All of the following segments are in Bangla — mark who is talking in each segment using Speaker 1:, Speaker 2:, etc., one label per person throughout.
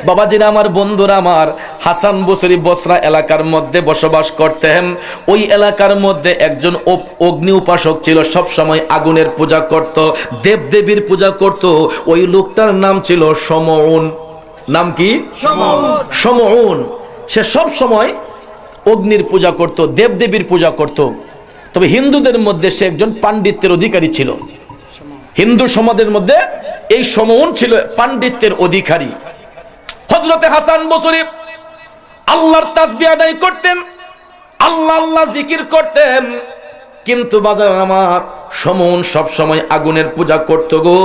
Speaker 1: বাবাজিরা আমার, বন্ধুরা আমার, হাসান বসরি বসরা এলাকার মধ্যে বসবাস করতেন। ওই এলাকার মধ্যে একজন অগ্নি উপাসক ছিল, সব সময় আগুনের পূজা করত, দেবদেবীর পূজা করত। ওই লোকটার নাম ছিল সমউন। নাম কি? সমউন। সে সব সময় অগ্নির পূজা করত, দেবদেবীর পূজা করত। তবে হিন্দুদের মধ্যে সে একজন পাণ্ডিত্যের অধিকারী ছিল। হিন্দু সমাজের মধ্যে এই সমউন ছিল পাণ্ডিত্যের অধিকারী। হযরতে হাসান বসরি আল্লাহর তাসবিহ আদায় করতেন, আল্লাহ আল্লাহ জিকির করতেন, কিন্তু বাজার আমার সমউন সব সময় আগুনের পূজা করত গো,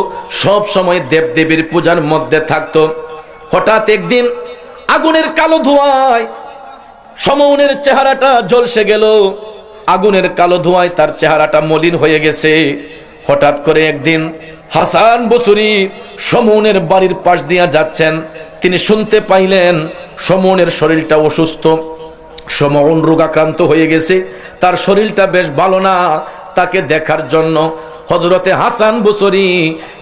Speaker 1: সব সময় দেবদেবীর পূজার মধ্যে থাকতো। হঠাৎ একদিন আগুনের কালো ধোঁয়ায় সমউনের চেহারাটা ঝলসে গেল। আগুনের কালো ধোঁয়ায় তার চেহারাটা মলিন হয়ে গেছে। হঠাৎ করে একদিন হাসান বসরি সমউনের বাড়ির পাশ দিয়ে যাচ্ছেন, তিনি শুনতে পাইলেন সমউনের শরীরটা অসুস্থ, সমউন রোগাক্রান্ত হয়ে গেছে, তার শরীরটা বেশ ভালো না। তাকে দেখার জন্য হযরতে হাসান বসরি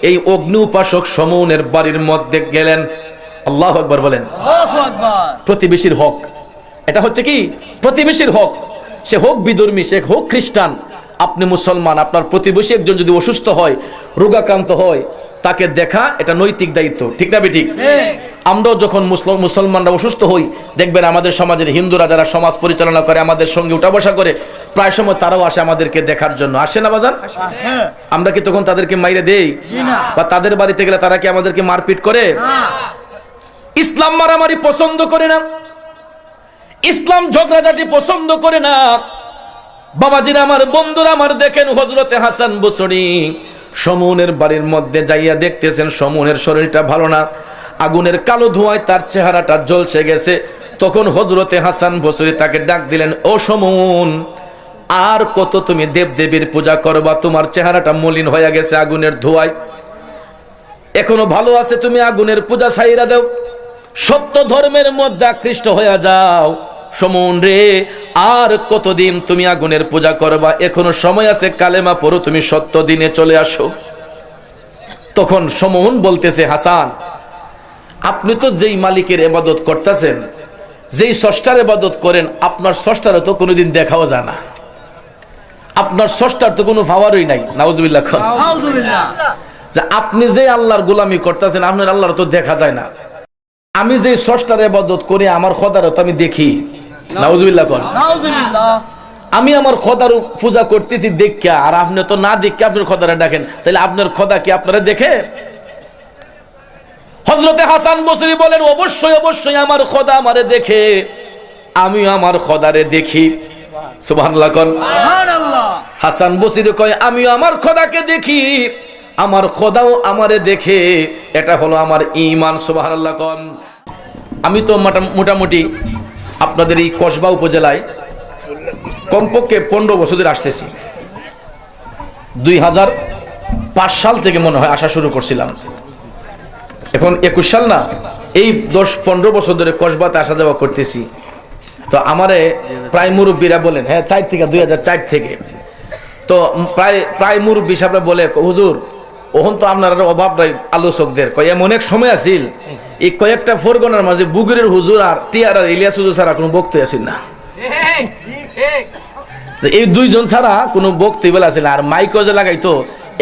Speaker 1: এই অগ্নি উপাসক সমউনের বাড়ির মধ্যে গেলেন। আল্লাহু আকবার বলেন। প্রতিবেশীর হক, এটা হচ্ছে কি? প্রতিবেশীর হক। সে হোক বিধর্মী, সে হোক খ্রিস্টান, আপনি মুসলমান, আপনার প্রতিবেশী একজন যদি অসুস্থ হয়, রোগাক্রান্ত হয়, তাকে দেখা এটা নৈতিক দায়িত্ব, ঠিক না ঠিক? আমরাও যখন মুসলমানরা অসুস্থ হই, দেখবেন আমাদের সমাজের হিন্দুরা যারা সমাজ পরিচালনা করে, আমাদের সঙ্গে উঠা বসা করে, প্রায় সময় তারাও আসে আমাদেরকে দেখার জন্য। আসে না বাজান? আমরা কি তখন তাদেরকে মাইরে দেই? বা তাদের বাড়িতে গেলে তারা কি আমাদেরকে মারপিট করে? ইসলাম মারামারি পছন্দ করে না, ইসলাম ঝগড়াঝাটি পছন্দ করে না। বাবাজিরা আমার, বন্ধুরা আমার, দেখেন হযরতে হাসান বসরি সমউনের বাড়ির মধ্যে যাইয়া দেখতেছেন সমউনের শরীরটা ভালো না, আগুনের কালো ধোঁয়ায় তার চেহারাটা ঝলসে গেছে। তখন হযরতে হাসান বসরি তাকে ডাক দিলেন, ও সমউন, আর কত তুমি দেবদেবীর পূজা করবা? তোমার চেহারাটা মলিন হয়ে গেছে আগুনের ধোঁয়ায়, এখনো ভালো আছে, তুমি আগুনের পূজা ছাইরা দাও, সত্য ধর্মের মধ্যে আকৃষ্ট হয়ে যাও। সমউন রে, আর কতদিন তুমি আগুনের পূজা করবা? এখনো সময় আছে, কালেমা পড়ো, তুমি সত্য দিনে চলে আসো। তখন সমউন বলতেছে, হাসান, আপনি তো যেই মালিকের ইবাদত করতেছেন, যেই স্রষ্টার ইবাদত করেন, আপনার স্রষ্টারে তো কোনোদিন দেখাও যায় না, আপনার স্রষ্টার তো কোনো পাওয়ারই নাই। নাউজুবিল্লাহ। যে আপনি যে আল্লাহর গোলামি করতেছেন, আপনার আল্লাহর তো দেখা যায় না। আমি যে স্রষ্টার ইবাদত করি, আমার খোদারও তো আমি দেখি। নাউজুবিল্লাহ। আমি আমার খোদার পূজা করতেছি দেখা, আর আপনি তো না দেখে আপনার খোদারে ডাকেন, তাহলে আপনার খোদা কি আপনারা দেখে? হযরতে হাসান বসরি বলেন, অবশ্যই অবশ্যই আমার খোদা আমারে দেখে, আমি আমার খোদারে দেখি। সুবহানাল্লাহ। হাসান বসরি কয়, আমি আমার খোদাকে দেখি, আমার খোদাও আমারে দেখে, এটা হলো আমার ঈমান। সুবহানাল্লাহ। আমি তো মোটামুটি আপনাদের এই কসবা উপজেলায় কমপক্ষে 15 বছর ধরে আসতেছি। 2005 সাল থেকে মনে হয় আসা শুরু করছিলাম, এখন 21 সাল না, এই 10-15 বছর ধরে কসবাতে আসা যাওয়া করতেছি। তো আমারে প্রায় মুরব্বীরা বলেন, হ্যাঁ 4 থেকে 2004 থেকে, তো প্রায় মুরব্বী সাহেবরা বলে, হুজুর ওহন তো আপনার অভাব নাই আলোচকদের, এমন এক সময় আসিল এই কয়েকটা ফোরগনার মাঝে বুগুরের হুজুর আর টিয়ার আর ইলিয়াস হুজুর ছাড়া কোনো বক্তব্য আসিল না। এই দুইজন ছাড়া কোনো বক্তব্য আসিল না। আর মাইকও যে লাগাইতো,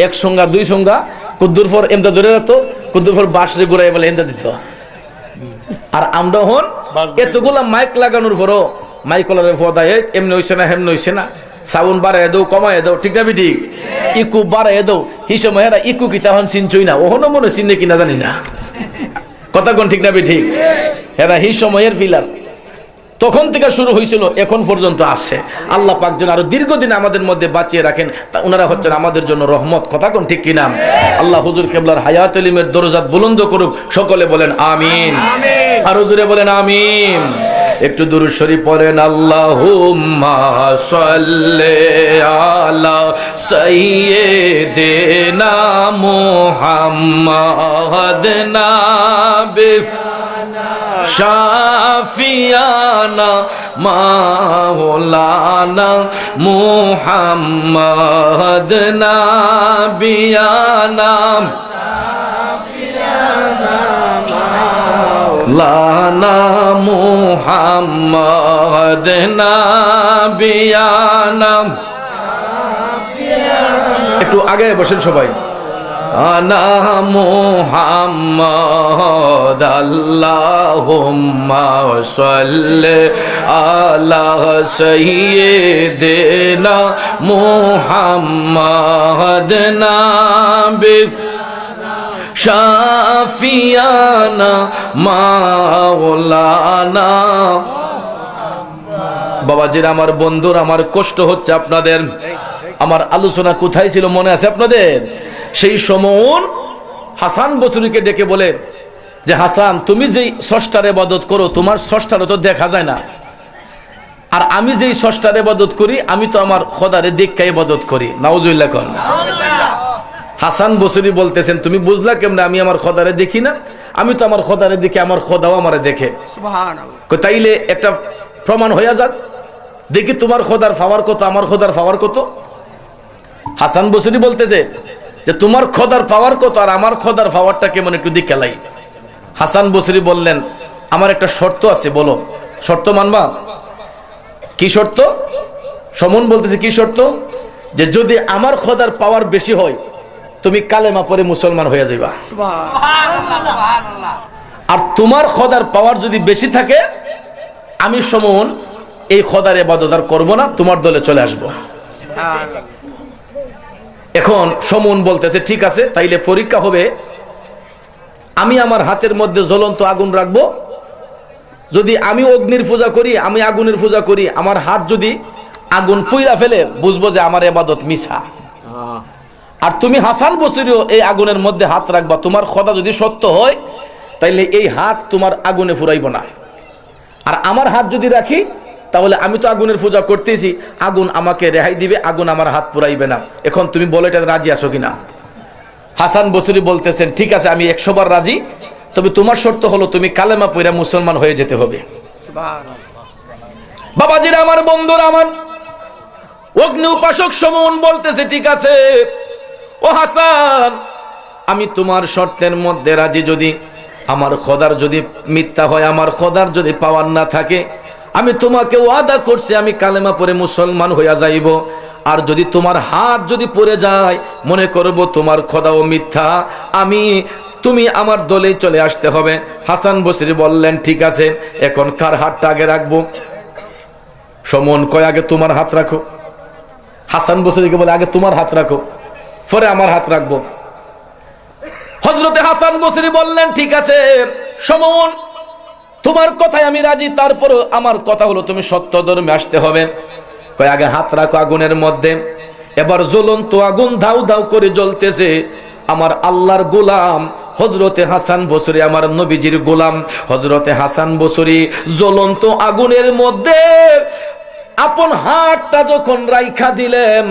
Speaker 1: এক সংজ্ঞা 2 সংজ্ঞা, কুদ্দুর ফর এমদা ধরে রাখতো, কুদ্দুর ফর বাসরে ঘুরাই বলে এমদা দিত। আর আমরা হন এতগুলা মাইক লাগানোর পরও মাইকলারে ফদায় এমনি হইছে না, হেমনি হইছে না, সাউন্ড বাড়াই দাও, কমাই দাও, ঠিক না ঠিক? ইকু বাড়াই দাও, এই সময় এরা ইকু কি তখন চিনছই না, ওহনো মনে চিনে কিনা জানি না, কথা কোন ঠিক না ঠিক? এরা এই সময়ের ফিলার তখন থেকে শুরু হয়েছিল, এখন পর্যন্ত আসছে। আল্লাহ পাক যেন আরো দীর্ঘদিন আমাদের মধ্যে বাঁচিয়ে রাখেন, তা ওনারা হচ্ছেন আমাদের জন্য রহমত, কথা কোন ঠিক কিনা? আল্লাহ হুজুর কেবলার হায়াত ইলমের দরজাত বুলন্দ করুক, সকলে বলেন আমিন, আর হুজুরে বলেন আমিন। একটু দুরূদ শরীফ পড়েন, আল্লাহুম্মা সাল্লি আলা সাইয়্যিদিনা মুহাম্মাদ নাবি শাফিয়ানা মাওলানা মুহাম্মদ নাবিয়ানা লানা মুহাম্মদ নাবিয়ানা, একটু আগে বসেন সবাই। আনা মুহাম্মদ আল্লাহুম্মা সাল্লি আলা সাইয়্যিদিনা মুহাম্মদ নাবি শাফিয়ানা মাওলানা। বাবাজিরা, আমার বন্ধুরা, আমার কষ্ট হচ্ছে আপনাদের। আমার আলোচনা কোথায় ছিল মনে আছে আপনাদের? সেই সময় হাসান বসরিকে ডেকে বলে যে হাসান, তুমি যেই স্রষ্টার ইবাদত করো তোমার স্রষ্টারে তো দেখা যায় না, আর আমি যেই স্রষ্টার ইবাদত করি আমি তো আমার খোদারে দেখে ইবাদত করি। নাউজুবিল্লাহ কোন। হাসান বসরি বলতেছেন তুমি বুঝলা কেমনে আমি আমার খোদারে দেখি না? আমি তো আমার খোদারে দেখি, আমার খোদাও আমারে দেখে। সুবহানাল্লাহ। তাইলে একটা প্রমাণ হয়ে যাক, দেখি তোমার খোদার পাওয়ার কত, আমার খোদার পাওয়ার কত। হাসান বসরি বলতেছে যে তোমার খোদার পাওয়ার কত আর আমার খোদার পাওয়ারটা কেমন একটু দেখালাই। হাসান বসরি বললেন আমার একটা শর্ত আছে, বলো। শর্ত মানবা? কি শর্ত? সমন বলতেছে কি শর্ত? যে যদি আমার খোদার পাওয়ার বেশি হয় তুমি কালেমা পড়ে মুসলমান হয়ে যাইবা, আর তোমার খোদার পাওয়ার যদি বেশি থাকে আমি সমন এই খোদার ইবাদত আর করব না, তোমার দলে চলে আসব। এখন সমন বলতেছে ঠিক আছে, তাইলে পরীক্ষা হবে, আমি আমার হাতের মধ্যে জ্বলন্ত আগুন রাখবো, যদি আমি অগ্নির পূজা করি, আমি আগুনের পূজা করি, আমার হাত যদি আগুন পুইরা ফেলে বুঝবো যে আমার ইবাদত মিছা। আর তুমি হাসান বসরিও এই আগুনের মধ্যে হাত রাখবা, তোমার খোদা যদি সত্য হয় তাইলে এই হাত তোমার আগুনে ফুরাইব না। আর আমার হাত যদি রাখি তাহলে আমি তো আগুনের পূজা করতেছি, আগুন আমাকে রেহাই দিবে, আগুন আমার হাত পুরাইবে না। এখন তুমি বলো এটা রাজি আছো কিনা? হাসান বসরি বলতেছেন ঠিক আছে আমি 100 বার রাজি, তবে তোমার শর্ত হলো তুমি কালেমা পড়ে মুসলমান হয়ে যেতে হবে। বাবাজিরা, আমার বন্ধুরা, আমার অগ্নি উপাসক সমন বলতেছে ঠিক আছে ও হাসান, আমি তোমার শর্তের মধ্যে রাজি, যদি আমার খোদার যদি মিথ্যা হয়, আমার খোদার যদি পাওয়ার না থাকে, আমি তোমাকে ওয়াদা করছি আমি কালেমা পড়ে মুসলমান হইয়া যাইব। আর যদি তোমার হাত যদি পড়ে যায় মনে করব তোমার খোদাও মিথ্যা, তুমি আমার দলে চলে আসতে হবে। হাসান বসরি বললেন ঠিক আছে, এখন কার হাতটা আগে রাখবো? সমন কয় আগে তোমার হাত রাখো। হাসান বসরিকে বলে আগে তোমার হাত রাখো, পরে আমার হাত রাখবো। হযরতে হাসান বসরি বললেন ঠিক আছে সমন, তোমার কথায় আমি রাজি, তারপরও আমার কথা হলো তুমি সত্য ধর্মে আসতে হবে। কয় আগে হাত রাখো আগুনের মধ্যে। এবার জ্বলন্ত আগুন ধাউ ধাউ করে জ্বলতেছে। আমার আল্লাহর গোলাম হযরতে হাসান বসরি, আমার নবীজির গোলাম হযরতে হাসান বসরি জ্বলন্ত আগুনের মধ্যে আপন হাতটা যখন রাইখা দিলেন,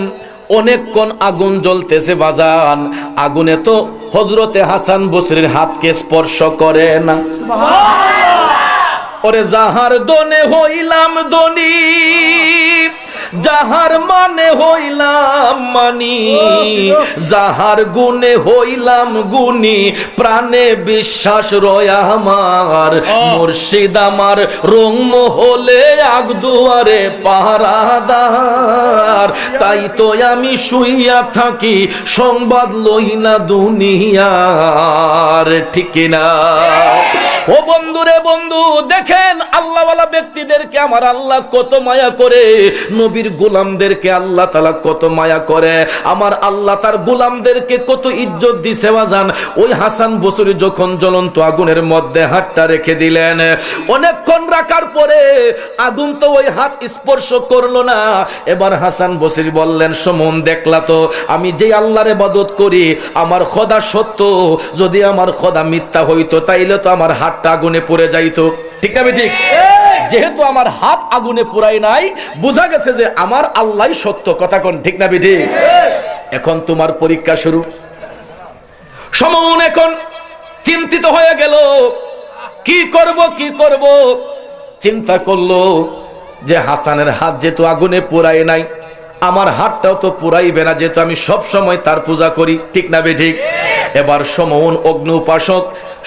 Speaker 1: অনেকক্ষণ আগুন জ্বলতেছে বাজান, আগুনে তো হযরতে হাসান বসরির হাতকে স্পর্শ করে না। ওরে যাহার দনে হইলাম দনি, যাহার মানে হইলাম মানি, যাহার গুণে হইলাম গুণী, প্রাণে বিশ্বাস রয় আমার, মুর্শিদ আমার রং মহলে আগদুয়ারে পাহারাদার, তাই তো আমি শুইয়া থাকি সংবাদ লই না দুনিয়ার, ঠিক না? ও বন্ধুরে বন্ধু, দেখেন আল্লাহওয়ালা ব্যক্তিদেরকে আমার আল্লাহ কত মায়া করে, নবীর গোলামদেরকে আল্লাহ তাআলা কত মায়া করে, আমার আল্লাহ তার গোলামদেরকে কত ইজ্জত দিছে বাজান। ওই হাসান বসরি যখন জ্বলন্ত আগুনের মধ্যে হাতটা রেখে দিলেন, অনেকক্ষণ রাখার পরে আগুন তো ওই হাত স্পর্শ করলো না। এবার হাসান বসরি বললেন সমন, দেখলা তো আমি যে আল্লাহর ইবাদত করি আমার খোদা সত্য, যদি আমার খোদা মিথ্যা হইতো তাইলে তো আমার হাতটা আগুনে পুড়ে যাইতো, ঠিক না ঠিক? যেহেতু আমার হাত আগুনে পুরাই নাই, বোঝা গেছে যে আমার আল্লাহই সত্য, কথা কোন ঠিক না ঠিক? এখন তোমার পরীক্ষা শুরু। সমন এখন চিন্তিত হয়ে গেল, কি করব কি করব। চিন্তা করলো যে হাসানের হাত যেহেতু আগুনে পুরাই নাই, আমার হাতটাও তো পুরাইবে না, যেহেতু আমি সব সময় তার পূজা করি, ঠিক না বেঠিক? এবার সমউন অগ্নি উপাসক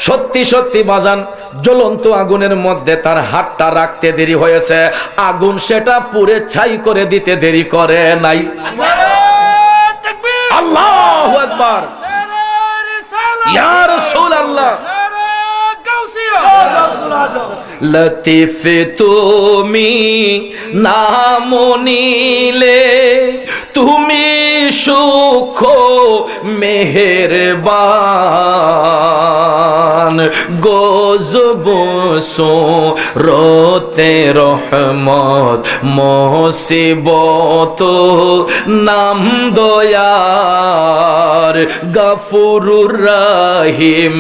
Speaker 1: সত্যি সত্যি বাজান জ্বলন্ত আগুনের মধ্যে তার হাতটা রাখতে দেরি হয়েছে, আগুন সেটা পুড়ে ছাই করে দিতে দেরি করে নাই। আল্লাহু আকবার, ইয়া রাসূলুল্লাহ। লতিফ তুমি নাম নিলে, তুমি সুখ মেহেরবান, গজব রতে রহমত মুসিবত নাম দয়ার, গফুরুর রহিম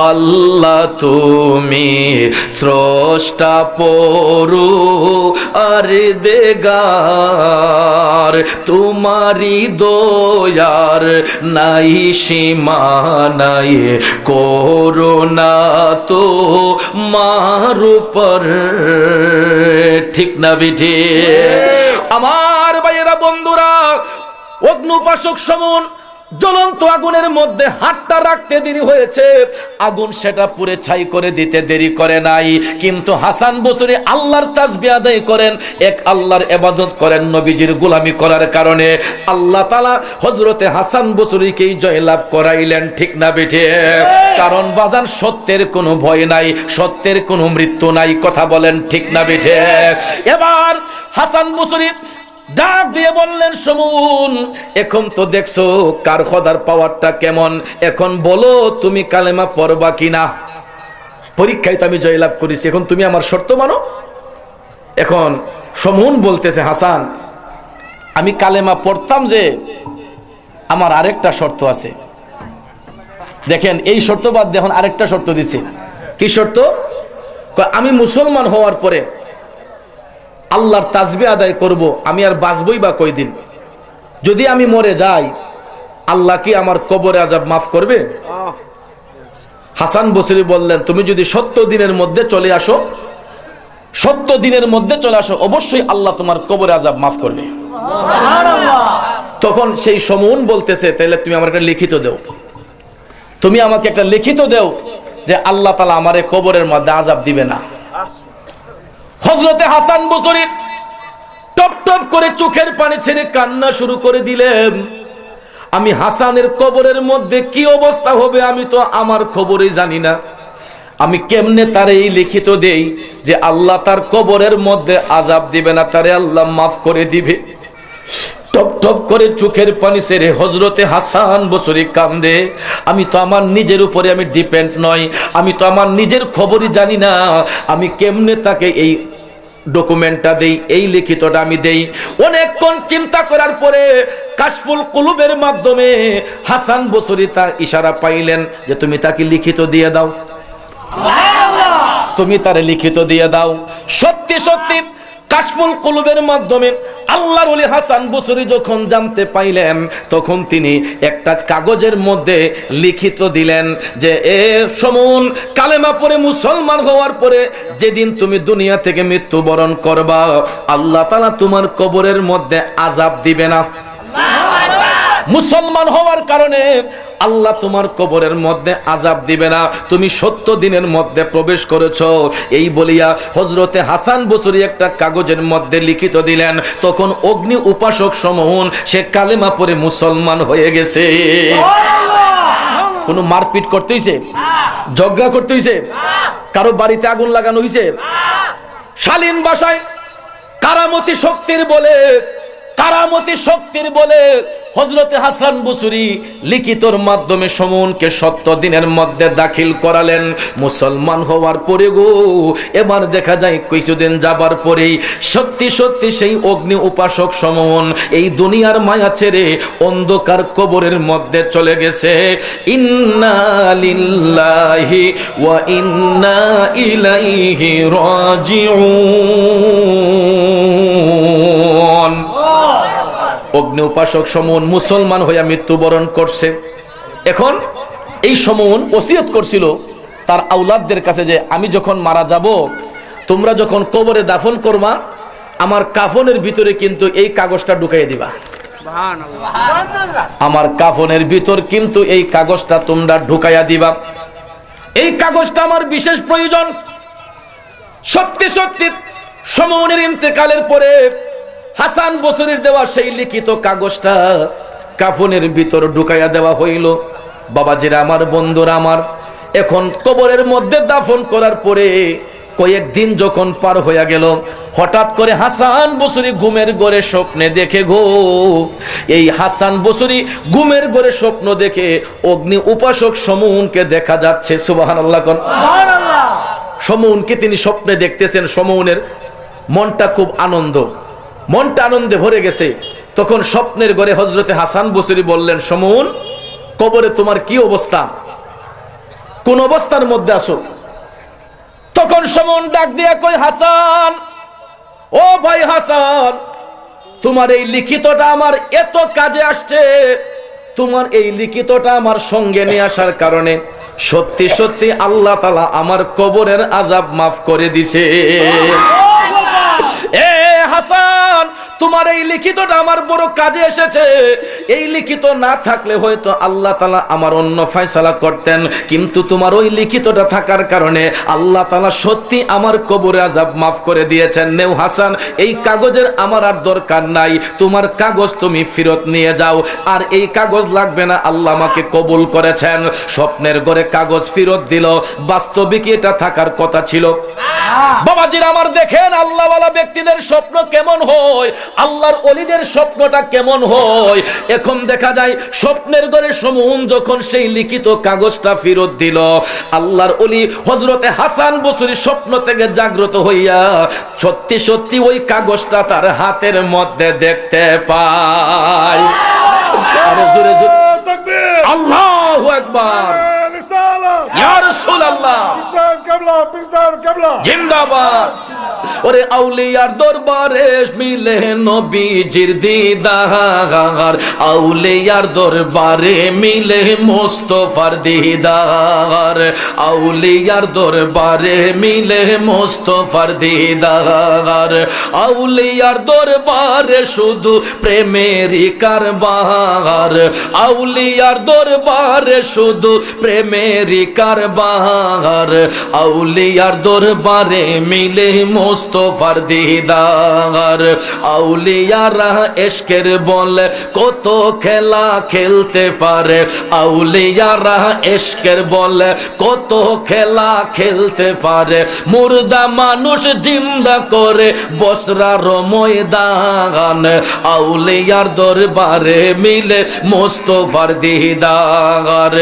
Speaker 1: আল্লাহ তুমি স্রষ্টা পরু আর দেগার, তোমারি দয়ার নাই সীমা নাই, করুণা তো মার উপর, ঠিক না বিঠি? আমার ভাইয়েরা বন্ধুরা, অগ্নি উপাসক সমন জ্বলন্ত আগুনের মধ্যে হাতটা রাখতে দেরি হয়েছে, আগুন সেটা পুড়ে ছাই করে দিতে দেরি করে নাই। কিন্তু হাসান বসরি আল্লাহর তাসবিহ আদায় করেন, এক আল্লাহর ইবাদত করেন, নবীজির গোলামি করার কারণে আল্লাহ তাআলা হযরতে হাসান বসরিকেই জয়লাভ করাইলেন, ঠিক না বেঠে? কারণ বাজান সত্যের কোনো ভয় নাই, সত্যের কোনো মৃত্যু নাই, কথা বলেন ঠিক না বেঠে? এবার হাসান বসরি ডাক দিয়ে বললেন, সমুন এখন তো দেখছো কার খোদার পাওয়ারটা কেমন, এখন বলো তুমি কালেমা পড়বা কিনা? পরীক্ষায় তো আমি জয়লাভ করেছি, এখন তুমি আমার শর্ত মানো। এখন সমুন বলতেছে, হাসান আমি কালেমা পড়তাম, যে আমার আরেকটা শর্ত আছে। দেখেন এই শর্ত বাদ দিয়ে এখন আরেকটা শর্ত দিচ্ছে। কি শর্ত? আমি মুসলমান হওয়ার পরে আল্লাহর তাসবিহ আদায় করব, আমি আর বাঁচবই বা কয়দিন? যদি আমি মরে যাই, আল্লাহ কি আমার কবরে আযাব মাফ করবে? হাসান বসরি বললেন, তুমি যদি 70 দিনের মধ্যে চলে আসো, 70 দিনের মধ্যে চলে আসো, অবশ্যই আল্লাহ তোমার কবরে আযাব মাফ করবে। তখন সেই সমুন বলতেছে, তাহলে তুমি আমার একটা লিখিত দাও, তুমি আমাকে একটা লিখিত দাও যে আল্লাহ তাআলা আমারে কবরের মধ্যে আযাব দিবে না। হযরতে হাসান বসরি টপ টপ করে চোখের পানি ছেড়ে কান্না শুরু করে দিলেন। আমি হাসানের কবরের মধ্যে কি অবস্থা হবে আমি তো আমার খবরই জানি না, আমি কেমনে তারে এই লিখিত দেই যে আল্লাহ তার কবরের মধ্যে আযাব দিবে না, তারে আল্লাহ মাফ করে দিবে। টপ টপ করে চোখের পানি ছেড়ে হযরতে হাসান বসরি কান্দে। আমি তো আমার নিজের উপরে আমি ডিপেন্ড নই, আমি তো আমার নিজের খবরই জানি না, আমি কেমনে তাকে এই ডকুমেন্টটা দেই, এই লিখিতটা আমি দেই। অনেকক্ষণ চিন্তা করার পরে কাশফুল কুলুবের মাধ্যমে হাসান বসরি তার ইশারা পাইলেন যে তুমি তাকে লিখিত দিয়ে দাও, তুমি তারে লিখিত দিয়ে দাও। সত্যি সত্যি কাশফুল কুলুবের মাধ্যমে আল্লাহর ওলি হাসান বসরি যখন জানতে পাইলেন, তখন তিনি একটা কাগজের মধ্যে লিখিত দিলেন যে এ সমুন, কালেমা পড়ে মুসলমান হওয়ার পরে যেদিন তুমি দুনিয়া থেকে মৃত্যুবরণ করবা, আল্লাহ তাআলা তোমার কবরের মধ্যে আযাব দিবে না। মুসলমান হওয়ার কারণে আল্লাহ তোমার কবরের মধ্যে আযাব দিবে না, তুমি 70 দিনের মধ্যে প্রবেশ করেছো। এই বলিয়া হযরতে হাসান বসরি একটা কাগজের মধ্যে লিখিত দিলেন। তখন অগ্নি উপাসক সমুন সে কালেমা পড়ে মুসলমান হয়ে গেছে। কোনো মারপিট করতে হইছে? ঝগড়া করতে হইছে? কারো বাড়িতে আগুন লাগানো হইছে? শালীন ভাষায় কারামতি শক্তির বলে, কারামতি শক্তির বলে হযরতে হাসান বসরি লিখিতর মাধ্যমে সমুনকে 70 দিনের মধ্যে দাখিল করালেন। মুসলমান হওয়ার পরে গো, এবার দেখা যায় কিছুদিন যাবার পরেই সত্যি সত্যি সেই অগ্নি উপাসক সমুন এই দুনিয়ার মায়া ছেড়ে অন্ধকার কবরের মধ্যে চলে গেছে। ইন্না লিল্লাহি ওয়া ইন্না ইলাইহি রাজিউন। অগ্নি উপাসক সমুন মুসলমান হইয়া মৃত্যুবরণ করছে। এখন এই সমুন ওসিয়ত করছিল তার আওলাদদের কাছে যে আমি যখন মারা যাব, তোমরা যখন কবরে দাফন করবা, আমার কাফনের ভিতরে কিন্তু এই কাগজটা ঢুকাই দিবা। আমার কাফনের ভিতর কিন্তু এই কাগজটা তোমরা ঢুকাইয়া দিবা। এই কাগজটা আমার বিশেষ প্রয়োজন। সত্যি সত্যি সমনের ইন্তেকালের পরে হাসান বসরির দেওয়া সেই লিখিত কাগজটা কাফনের ভিতর ঢুকাইয়া দেওয়া হইল। বাবাজিরা আমার, বন্ধুরা আমার, এখন কবরের মধ্যে দাফন করার পরে কয়েকদিন যখন পার হইয়া গেল, হঠাৎ করে হাসান বসরি ঘুমের ঘরে স্বপ্নে দেখে গো, এই হাসান বসরি ঘুমের ঘরে স্বপ্ন দেখে অগ্নি উপাসক সমউনকে দেখা যাচ্ছে। সুবহানাল্লাহ কোন সুবহানাল্লাহ। সমউনকে তিনি স্বপ্নে দেখতেছেন। সমউনের মনটা খুব মনটা আনন্দে ভরে গেছে। তখন স্বপ্নের ঘরে হযরতে হাসান বসরি বললেন, সমউন, কবরে তোমার কি অবস্থা, কোন অবস্থার মধ্যে আছো? তখন সমউন ডাক দিয়া কই, হাসান, ও ভাই হাসান, তোমার এই লিখিতটা আমার এত কাজে আসছে, তোমার এই লিখিতটা আমার সঙ্গে নিয়ে আসার কারণে সত্যি সত্যি আল্লাহ তাআলা আমার কবরের আযাব মাফ করে দিছে। এ হাসান, তোমার এই লিখিতটা আমার বড় কাজে এসেছে। এই লিখিত না থাকলে হয়তো আল্লাহ তাআলা আমার অন্য ফয়সালা করতেন, কিন্তু তোমার ওই লিখিতটা থাকার কারণে আল্লাহ তাআলা সত্যি আমার কবরের আযাব মাফ করে দিয়েছেন। নেও হাসান, এই কাগজের আমার আর দরকার নাই, তোমার কাগজ তুমি ফেরত নিয়ে যাও, আর এই কাগজ লাগবে না, আল্লাহ আমাকে কবুল করেছেন। স্বপ্নের ঘরে কাগজ ফেরত দিল, বাস্তবিক এটা থাকার কথা ছিল। বাবাজিরা আমার, দেখেন আল্লাহওয়ালা ব্যক্তিদের স্বপ্ন কেমন হয়, আল্লাহর ওলিদের স্বপ্নটা কেমন হয়। এখন দেখা যায় স্বপ্নের ঘরে সমউন যখন সেই লিখিত কাগজটা ফেরত দিল, আল্লাহর ওলি হযরতে হাসান বসরি স্বপ্ন থেকে জাগ্রত হইয়া সত্যি সত্যি ওই কাগজটা তার হাতের মধ্যে দেখতে পায়। আরে জোরে জোরে তাকবীর, আল্লাহু আকবার, ইয়া রাসূলুল্লাহ, জিন্দাবাদ। ওরে আউলিয়ার দরবারে মিলে নবীজির দিদার, আউলিয়ার দরবারে মিলে মুস্তাফার দিদার, আউলিয়ার দরবারে মিলে মুস্তাফার দিদার, আউলিয়ার দরবারে শুধু প্রেমেরই কারবার, আউলিয়ার দরবারে শুধু প্রেমেরই কারবার, আউলিয়ার দরবারে মিলে মুস্তাফার দিদার, আউলিয়ারা ইশকের বলে কত খেলা খেলতে পারে, আউলিয়ারা ইশকের বলে কত খেলা খেলতে পারে, মুর্দা মানুষ জিন্দা করে বসরার ময়দান, আউলিয়ার দরবারে মিলে মুস্তাফার দিদার।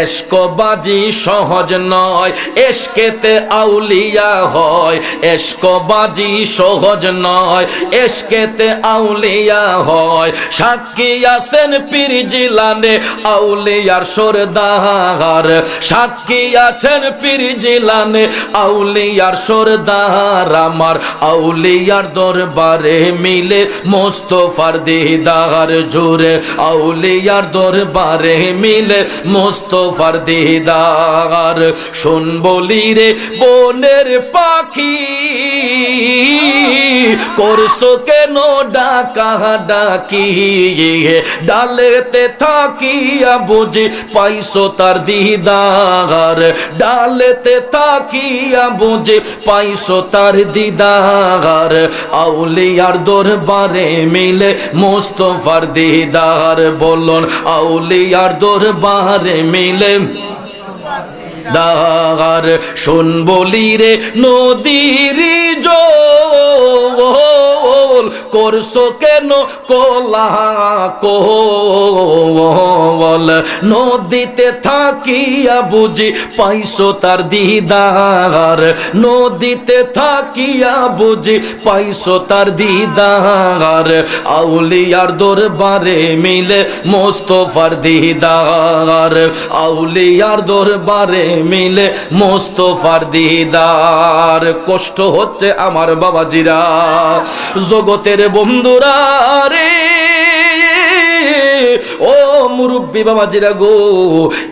Speaker 1: ইশকবাজি সহজ নয়, ইশকেতে আউলিয়া হয়, ইশকবাজি সহজ নয়, ইশকেতে আউলিয়া হয়। সাক্ষী আছেন পীর জিলানে আউলিয়ার সরদার, সাক্ষী আছেন পীর জিলানে আউলিয়ার সরদার, আমার আউলিয়ার দরবারে মিলে মুস্তাফার দিদার, জোরে আউলিয়ার দরবারে মিলে মুস্তাফার দিদার। শুন বলি রে বনের পাখি, করছো কেন ডাকা ডাকি, ডালেতে থাকিয়া বুঝি পাইছো তার দিদার, ডালেতে থাকিয়া বুঝি পাইছো তার দিদার, আউলিয়ার দরবারে মিলে মুস্তাফার দিদার। বলুন আউলিয়ার দরবারে মিলে দার। শুন বলি রে নদীর জল, করছো কেন কোলা কোল, নদীতে থাকিয়া বুঝি পাইছো তার দিদার, নদীতে থাকিয়া বুঝি পাইছো তার দিদার, আউলিয়ার দরবারে মিলে মুস্তাফার দিদার, আউলিয়ার দরবারে মিলে মুস্তাফার দিদার। কষ্ট হচ্ছে আমার বাবাজিরা, জগতের বন্ধুরা রে, ও মুরব্বী বাবাজিরা গো,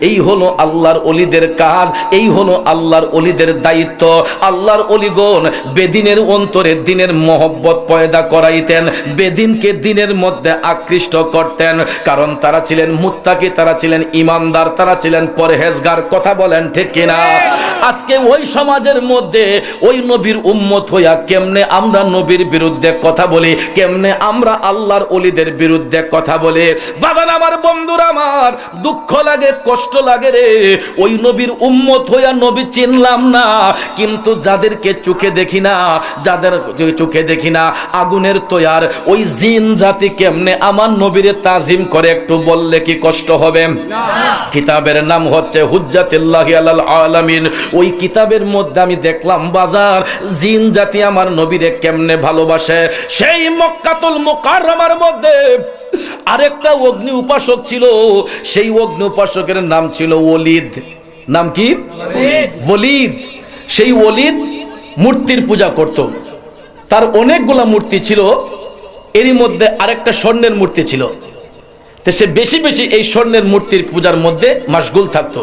Speaker 1: এই হলো আল্লাহর ওলিদের কাজ, এই হলো আল্লাহর ওলিদের দায়িত্ব। আল্লাহর ওলিগণ বেদিনের অন্তরে দিনের মহব্বত পয়দা করাইতেন, বেদিনকে দিনের মধ্যে আকৃষ্ট করতেন, কারণ তারা ছিলেন মুত্তাকি, তারা ছিলেন ইমানদার, তারা ছিলেন পরহেজগার। কথা বলেন ঠিক কিনা? আজকে ওই সমাজের মধ্যে ওই নবীর উম্মত হইয়া কেমনে আমরা নবীর বিরুদ্ধে কথা বলি, কেমনে আমরা আল্লাহর ওলিদের বিরুদ্ধে কথা বলি। বাবান আমার, বন্ধুরা আমার, দুঃখ লাগে, কষ্ট লাগে রে। ওই নবীর উম্মত হইয়া নবী চিনলাম না, কিন্তু যাদেরকে চোখে দেখি না, যাদের চোখে দেখি না আগুনের তৈয়ার ওই জিন জাতি কেমনে আমার নবীরে তাজিম করে, একটু বললে কি কষ্ট হবে? কিতাবের নাম হচ্ছে হুজ্জাতুল্লাহি আলাল আলামিন। ওই কিতাবের মধ্যে আমি দেখলাম বাজার জিন জাতি আমার নবীরে কেমনে ভালোবাসে। সেই মক্কাতুল মুকাররমার মধ্যে আরেকটা অগ্নি উপাসক ছিল, সেই অগ্নি উপাসকের নাম ছিল ওলিদ। নাম কি? ওলিদ। সেই ওলিদ মূর্তির পূজা করত, তার অনেকগুলা মূর্তি ছিল, এরই মধ্যে আরেকটা স্বর্ণের মূর্তি ছিল। তো সে বেশি বেশি এই স্বর্ণের মূর্তির পূজার মধ্যে মাশগুল থাকতো।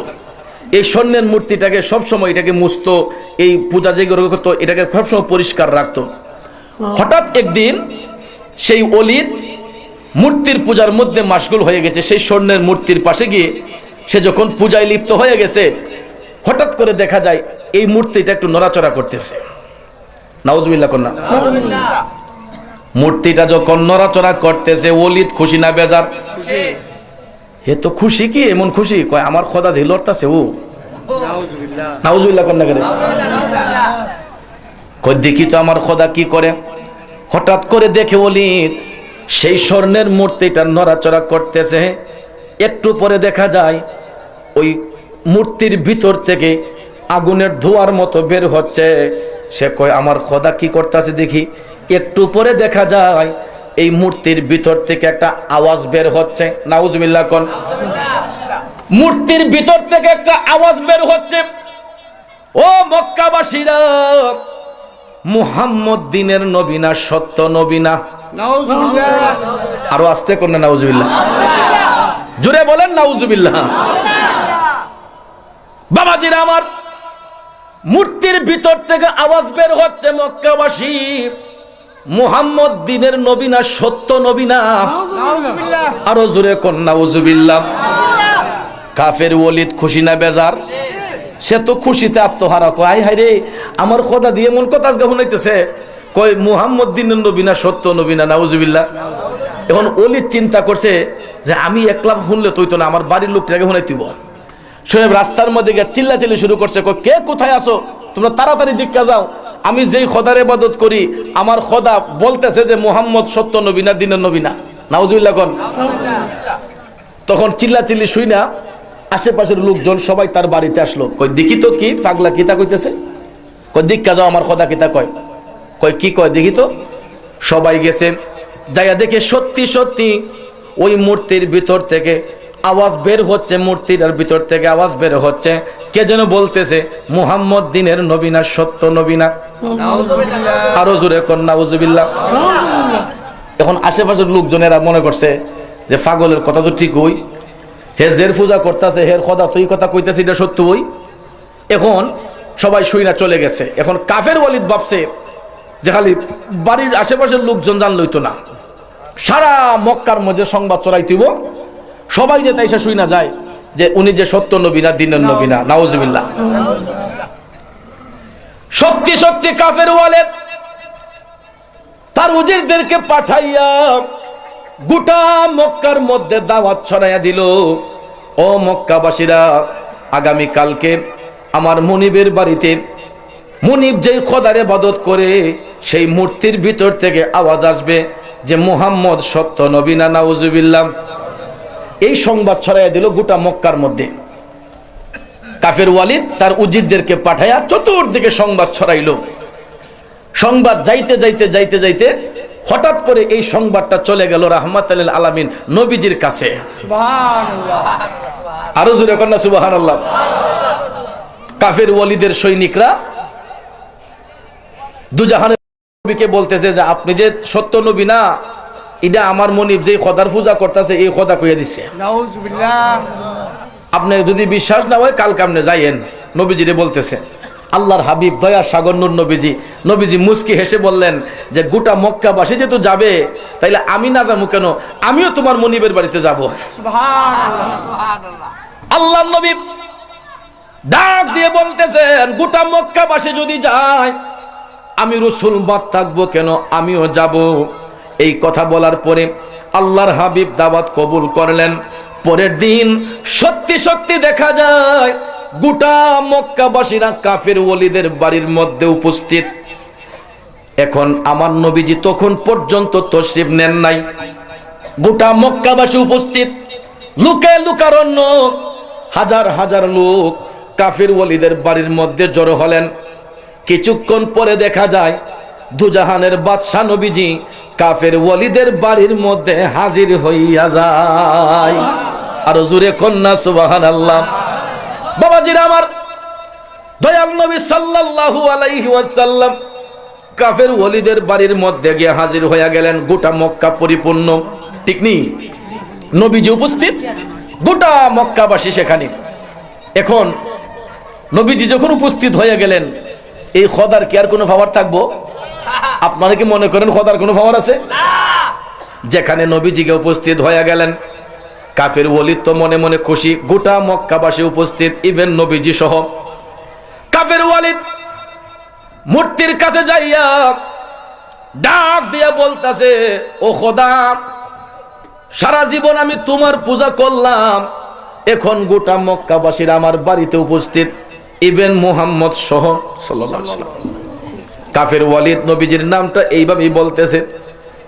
Speaker 1: এই স্বর্ণের মূর্তিটাকে সবসময় এটাকে মুছত, এই পূজা যেগুলো করতো এটাকে সবসময় পরিষ্কার রাখতো। হঠাৎ একদিন সেই ওলিদ মূর্তির পূজার মধ্যে মাশগুল হয়ে গেছে। সেই স্বর্ণের মূর্তির পাশে গিয়ে সে যখন পূজায় লিপ্ত হয়ে গেছে, হঠাৎ করে দেখা যায় এই মূর্তিটা একটু নড়াচড়া করতেছে। নাউজুবিল্লাহ কন্যা। মূর্তিটা যখন নড়াচড়া করতেছে, ওলিদ খুশি না বেজার? হে তো খুশি। কি এমন খুশি? কয় আমার খোদা ধীলরতাছে। ও নাউজুবিল্লাহ কন্যা করে কই দেখি তো আমার খোদা কি করে। হঠাৎ করে দেখে ওলিদ সেই স্বর্ণের মূর্তিটা নড়াচড়া করতেছে। একটু পরে দেখা যায় ওই মূর্তির ভিতর থেকে আগুনের ধোঁয়ার মতো বের হচ্ছে। সে কয় আমার খোদা কি করতেছে দেখি। একটু পরে দেখা যায় এই মূর্তির ভিতর থেকে একটা আওয়াজ বের হচ্ছে। নাউজুবিল্লাহ কোন। মূর্তির ভিতর থেকে একটা আওয়াজ বের হচ্ছে, ও মক্কাবাসীরা, মুহাম্মদ দিনের নবী না, সত্য নবী না? নাউজুবিল্লাহ। আরো আস্তে কোন নাউজুবিল্লাহ, জোরে বলেন নাউজুবিল্লাহ। বাবাজিরা আমার, মূর্তির ভিতর থেকে আওয়াজ বের হচ্ছে, মক্কাবাসী, মুহাম্মদ দিনের নবী না, সত্য নবী না? আরো জোরে কোন নাউজুবিল্লাহ। কাফের ওলিদ খুশি না বেজার? সে তো খুশিতে আত্মহারা। কয় হায় রে, আমার খোদা দিয়ে মন কথা আজকে শুনাইতেছে। কয় মুহাম্মদ দিনের নবী না, সত্য নবী না? নাউজুবিল্লাহ। এখন ওলিদ চিন্তা করছে যে আমি একলা শুনলে তুই তো না, আমার বাড়ির লোকটাকে শুনাইতিব। শুনে রাস্তার মধ্যে গিয়ে চিল্লাচিল্লি শুরু করছে, কে কোথায় আসো তোমরা, তাড়াতাড়ি দিক্কা যাও, আমি যেই খোদার ইবাদত করি আমার খোদা বলতেছে যে মুহাম্মদ সত্য নবী না, দিনের নবী না? নাউজুবিল্লাহ কোন। তখন চিল্লাচিল্লি শুই না আশেপাশের লোকজন সবাই তার বাড়িতে আসলো। কই দেখি তো কি পাগলা কিতা কইতেছে। কই দিক্কা যাও, আমার খোদা কিতা কয়। কয় কি কয় দেখি তো। সবাই গেছে, যাইয়া দেখে সত্যি সত্যি ওই মূর্তির ভিতর থেকে আওয়াজ বের হচ্ছে, মূর্তিটার ভিতর থেকে আওয়াজ বের হচ্ছে। কে যেন বলতেছে মুহাম্মদ দিনের নবী না, সত্য নবী না? আরো জোরে কোন নাউজুবিল্লাহ। এখন আশেপাশের লোকজনেরা মনে করছে যে পাগলের কথা তো ঠিক হই, হে জের পূজা করতেছে, হের খোদা তুই কথা কইতেছে, এটা সত্য হই। এখন সবাই শুই না চলে গেছে। এখন কাফের ওয়ালিদ ভাবছে যে খালি বাড়ির আশেপাশের লোকজন জানলই তো না, সারা মক্কার মধ্যে সংবাদ ছড়াইতেইব, সবাই যে তাইসা শুই না যায় যে উনি যে সত্য নবী না, দিনের নবী না? নাউজুবিল্লাহ। সত্যি সত্যি কাফের ওয়ালিদ তার উজিরদেরকে পাঠাইয়া গোটা মক্কার মধ্যে দাওয়াত ছড়াইয়া দিল, ও মক্কাবাসীরা, আগামী কালকে আমার মনিবের বাড়িতে, মনিব যেই খোদার ইবাদত করে সেই মূর্তির ভিতর থেকে আওয়াজ আসবে যে মুহাম্মদ সত্য নবী না? নাউজুবিল্লাহ। এই সংবাদ ছড়াইয়া দিল গোটা মক্কার মধ্যে। কাফের ওয়ালিদ তার উজিরদেরকে পাঠাইয়া চতুর্দিকে সংবাদ ছড়াইল। সংবাদ যাইতে যাইতে যাইতে যাইতে হঠাৎ করে এই সংবাদটা চলে গেল রাহমাতুল লিল আলামিন নবীজির কাছে। সুবহানাল্লাহ। আরো জোরে কন্যা সুবহানাল্লাহ। কাফের ওয়ালিদের সৈনিকরা দুজাহানের নবীকে বলতেছে যে আপনি যে সত্য নবী না, এটা আমার মনিব যে খোদার পূজা করতেছে এই খোদা কইয়া দিছে।
Speaker 2: নাউজুবিল্লাহ।
Speaker 1: আপনি যদি বিশ্বাস না হয় কালকে আপনি যাইয়েন, নবীজিরে বলতেছে। আল্লাহর হাবিব দয়া সাগর নূর নবীজি মুস্কি হেসে বললেন যে গোটা মক্কাবাসী যেহেতু যাবে তাইলে আমি না যাবো কেন, আমিও তোমার মনিবের বাড়িতে যাব।
Speaker 2: সুবহানাল্লাহ।
Speaker 1: আল্লাহর নবী ডাক দিয়ে বলতেছেন গোটা মক্কাবাসী যদি যায় আমি রাসূল বাদ থাকবো কেন, আমিও যাব। এই কথা বলার পরে আল্লাহর হাবিব দাওয়াত কবুল করলেন। পরের দিন সত্যি সত্যি দেখা যায় গোটা মক্কাবাসীরা কাফের ওলিদের বাড়ির মধ্যে উপস্থিত। এখন আমার নবীজি তখন পর্যন্ত তশরিফ নেন নাই, গোটা মক্কাবাসী উপস্থিত। লুকে লুকারণ্য হাজার হাজার লোক কাফের ওলিদের বাড়ির মধ্যে জড়ো হলেন। কিছুক্ষণ পরে দেখা যায় দুজাহানের বাদশা নবীজি কাফের ওলিদের বাড়ির মধ্যে হাজির হইয়া যায়। আর জোরে কন্যা সুবহানাল্লাহ। বাবাজিরা আমার, দয়াল নবী সাল্লাল্লাহু আলাইহি ওয়াসাল্লাম কাফের ওলিদের বাড়ির মধ্যে গিয়ে হাজির হইয়া গেলেন। গোটা মক্কা পরিপূর্ণ, ঠিক নি? নবীজি উপস্থিত, গোটা মক্কাবাসী সেখানে। এখন নবীজি যখন উপস্থিত হয়ে গেলেন, এই খোদার কি আর কোনো পাওয়ার থাকবো? আপনারা কি মনে করেন খোদার কোনো পাওয়ার আছে? যেখানে নবীজিকে উপস্থিত হয়ে গেলেন, কাফের ওলিদ তো মনে মনে খুশি, গোটা মক্কাবাসী উপস্থিত, ইভেন নবীজি সহ। কাফের ওলিদ মূর্তির কাছে যাইয়া ডাক দিয়া বলতাছে, ও খোদা, সারা জীবন আমি তোমার পূজা করলাম, এখন গোটা মক্কাবাসীর আমার বাড়িতে উপস্থিত, ইভেন মুহাম্মদ সহ সাল্লাল্লাহু আলাইহি ওয়াসাল্লাম। কাফের ওয়ালিদ নবীজির নামটা এইভাবেই বলতেছে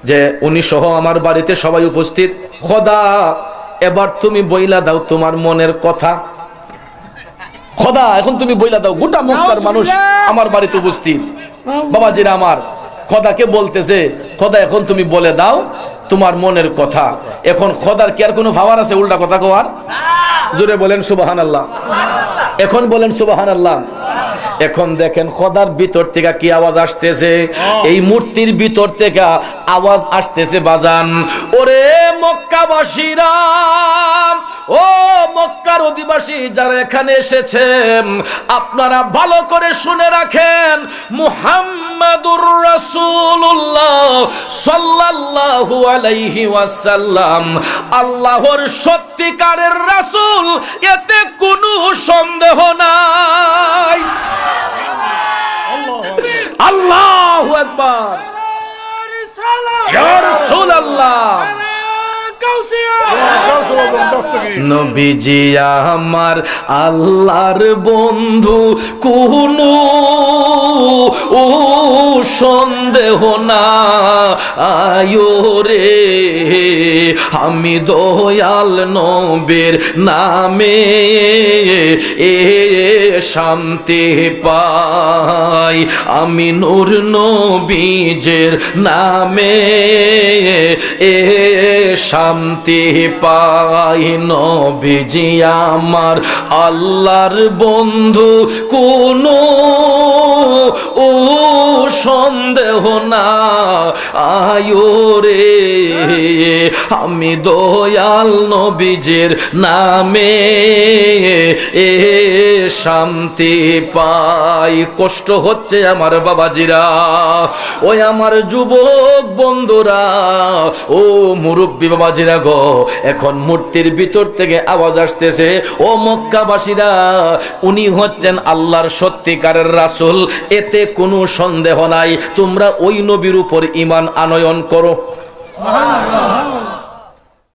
Speaker 1: যে উনি সহ আমার বাড়িতে সবাই উপস্থিত। খোদা, এবার তুমি বইলা দাও তোমার মনের কথা। খোদা, এখন তুমি বইলা দাও, গোটা মক্কার মানুষ আমার বাড়িতে উপস্থিত। বাবাজিরা আমার, খোদাকে বলতেছে, খোদা এখন তুমি বলে দাও তোমার মনের কথা। এখন খোদার কি আর কোনো পাওয়ার আছে উল্টা কথা কওয়ার? জোরে বলেন সুবহানাল্লাহ। এখন বলেন সুবহানাল্লাহ। এখন দেখেন খোদার ভিতর থেকে কি আওয়াজ আসতেছে, এই মূর্তির ভিতর থেকে আওয়াজ আসতেছে, বাজান ওরে মক্কাবাসীরা, ও মক্কার অধিবাসী যারা এখানে এসেছেন, আপনারা ভালো করে শুনে রাখেন, মুহাম্মাদুর রাসূলুল্লাহ সাল্লাল্লাহু আলাইহি ওয়াসাল্লাম আল্লাহর সত্যিকারের রাসূল, এতে কোনো সন্দেহ নাই। আল্লাহু আকবার, ইয়া রাসূলুল্লাহ। নবীজি আমার আল্লাহর বন্ধু, কোনো সন্দেহ না আয়ো রে, আমি দয়াল নবীর নামে এ শান্তি পাই, আমি নূর নবীজের নামে এ শান্তি পাই। নবীজি আমার আল্লাহর বন্ধু, কোনো সন্দেহ না আয়ো রে, আমি দয়াল নবীজের নামে এ শান্তি পাই। কষ্ট হচ্ছে আমার বাবাজিরা, ওই আমার যুবক বন্ধুরা, ও মুরব্বী বাবাজিরা গো, এখন মূর্তির ভিতর থেকে আওয়াজ আসতেছে, ও মক্কাবাসীরা, উনি হচ্ছেন আল্লাহর সত্যিকারের রাসূল, এতে কোনো সন্দেহ নাই, তোমরা ওই নবীর উপর ঈমান আনয়ন করো। সুবহানাল্লাহ।